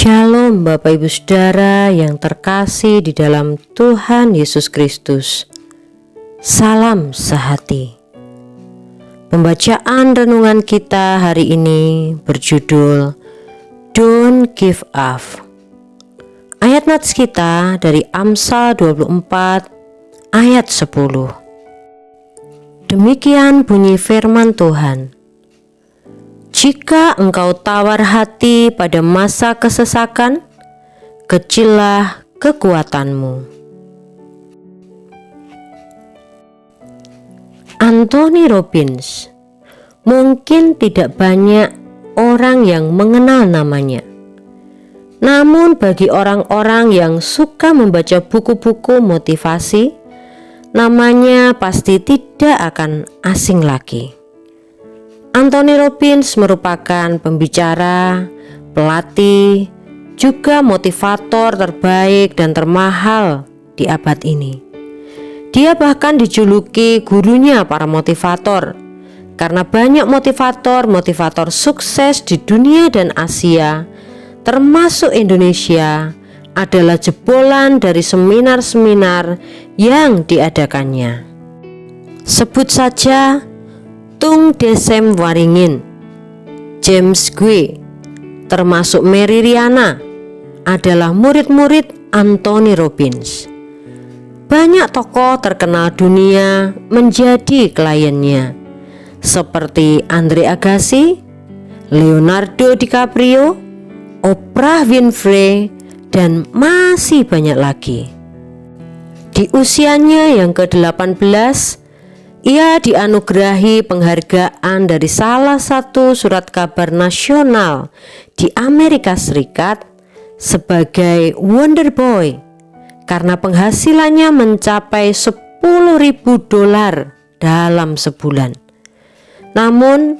Shalom Bapak Ibu Saudara yang terkasih di dalam Tuhan Yesus Kristus. Salam sehati. Pembacaan renungan kita hari ini berjudul Don't Give Up. Ayat nats kita dari Amsal 24 ayat 10. Demikian bunyi firman Tuhan. Jika engkau tawar hati pada masa kesesakan, kecillah kekuatanmu. Anthony Robbins. Mungkin tidak banyak orang yang mengenal namanya. Namun bagi orang-orang yang suka membaca buku-buku motivasi, namanya pasti tidak akan asing lagi. Anthony Robbins merupakan pembicara, pelatih, juga motivator terbaik dan termahal di abad ini. Dia bahkan dijuluki gurunya para motivator, karena banyak motivator sukses di dunia dan Asia, termasuk Indonesia, adalah jebolan dari seminar-seminar yang diadakannya. Sebut saja Tung Desem Waringin, James Gue, termasuk Mary Riana adalah murid-murid Anthony Robbins. Banyak tokoh terkenal dunia menjadi kliennya, seperti Andre Agassi, Leonardo DiCaprio, Oprah Winfrey, dan masih banyak lagi. Di usianya yang ke-18, ia dianugerahi penghargaan dari salah satu surat kabar nasional di Amerika Serikat sebagai Wonder Boy karena penghasilannya mencapai $10.000 dalam sebulan. Namun,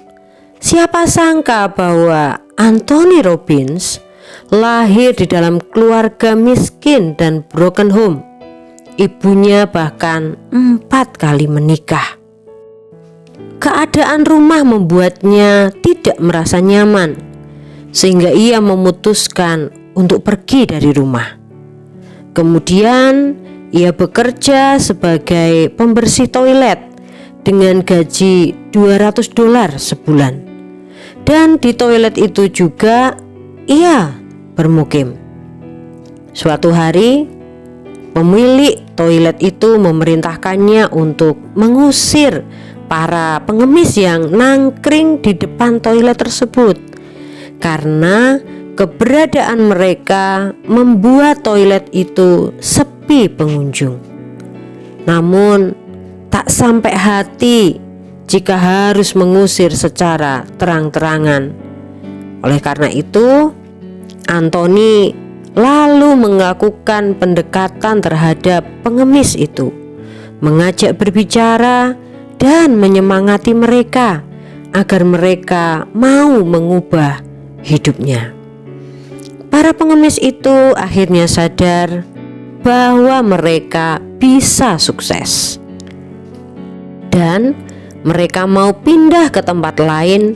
siapa sangka bahwa Anthony Robbins lahir di dalam keluarga miskin dan broken home. Ibunya bahkan 4 kali menikah. Keadaan rumah membuatnya tidak merasa nyaman, sehingga ia memutuskan untuk pergi dari rumah. Kemudian ia bekerja sebagai pembersih toilet dengan gaji $200 sebulan. Dan di toilet itu juga ia bermukim. Suatu hari, pemilik toilet itu memerintahkannya untuk mengusir para pengemis yang nangkring di depan toilet tersebut, karena keberadaan mereka membuat toilet itu sepi pengunjung. Namun tak sampai hati jika harus mengusir secara terang-terangan. Oleh karena itu, Anthony lalu melakukan pendekatan terhadap pengemis itu, mengajak berbicara dan menyemangati mereka agar mereka mau mengubah hidupnya. Para pengemis itu akhirnya sadar bahwa mereka bisa sukses dan mereka mau pindah ke tempat lain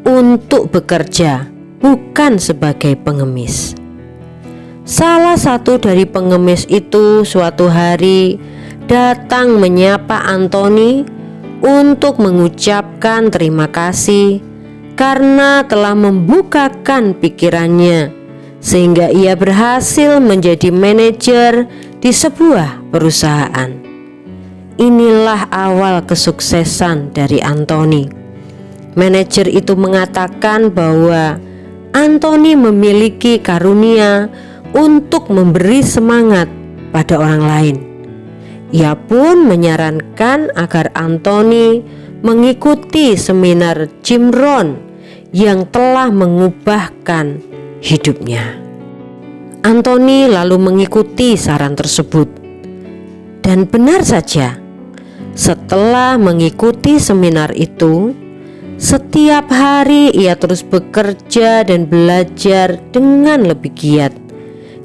untuk bekerja, bukan sebagai pengemis. Salah satu dari pengemis itu suatu hari datang menyapa Anthony untuk mengucapkan terima kasih karena telah membukakan pikirannya sehingga ia berhasil menjadi manajer di sebuah perusahaan. Inilah awal kesuksesan dari Anthony. Manajer itu mengatakan bahwa Anthony memiliki karunia untuk memberi semangat pada orang lain. Ia pun menyarankan agar Anthony mengikuti seminar Jim Rohn yang telah mengubahkan hidupnya. Anthony lalu mengikuti saran tersebut. Dan benar saja, setelah mengikuti seminar itu, setiap hari ia terus bekerja dan belajar dengan lebih giat,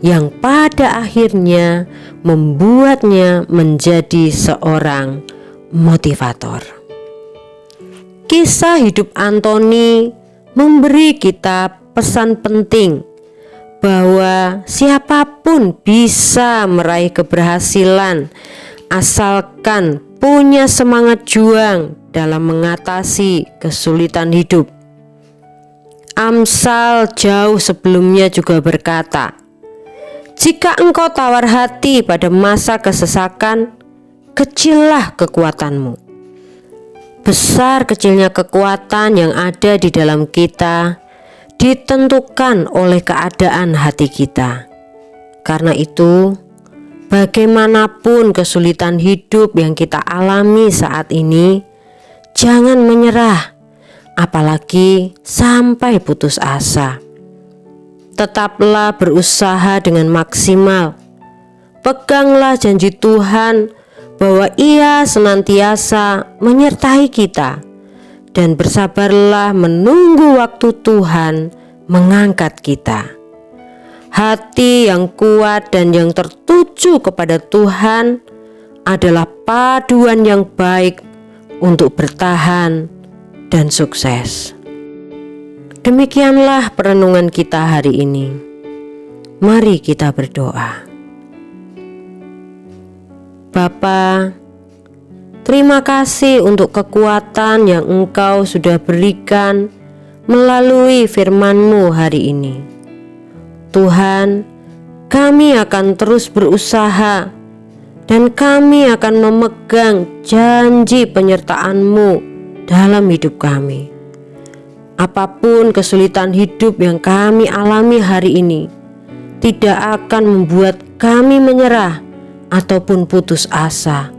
yang pada akhirnya membuatnya menjadi seorang motivator. Kisah hidup Anthony memberi kita pesan penting bahwa siapapun bisa meraih keberhasilan asalkan punya semangat juang dalam mengatasi kesulitan hidup. Amsal jauh sebelumnya juga berkata, "Jika engkau tawar hati pada masa kesesakan, kecillah kekuatanmu." Besar kecilnya kekuatan yang ada di dalam kita ditentukan oleh keadaan hati kita. Karena itu, bagaimanapun kesulitan hidup yang kita alami saat ini, jangan menyerah, apalagi sampai putus asa. Tetaplah berusaha dengan maksimal. Peganglah janji Tuhan bahwa Ia senantiasa menyertai kita, dan bersabarlah menunggu waktu Tuhan mengangkat kita. Hati yang kuat dan yang tertuju kepada Tuhan adalah paduan yang baik untuk bertahan dan sukses. Demikianlah perenungan kita hari ini. Mari kita berdoa. Bapa, terima kasih untuk kekuatan yang Engkau sudah berikan melalui firman-Mu hari ini. Tuhan, kami akan terus berusaha dan kami akan memegang janji penyertaan-Mu dalam hidup kami. Apapun kesulitan hidup yang kami alami hari ini tidak akan membuat kami menyerah ataupun putus asa,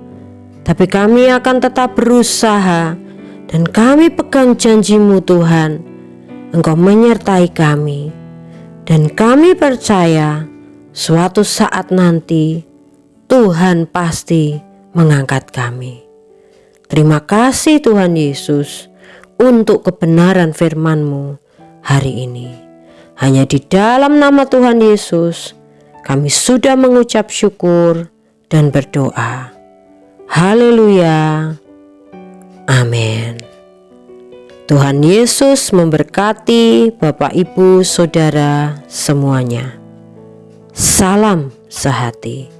tapi kami akan tetap berusaha dan kami pegang janji-Mu Tuhan. Engkau menyertai kami dan kami percaya suatu saat nanti Tuhan pasti mengangkat kami. Terima kasih Tuhan Yesus untuk kebenaran firman-Mu hari ini. Hanya di dalam nama Tuhan Yesus kami sudah mengucap syukur dan berdoa. Haleluya. Amin. Tuhan Yesus memberkati Bapak, Ibu, Saudara semuanya. Salam sehati.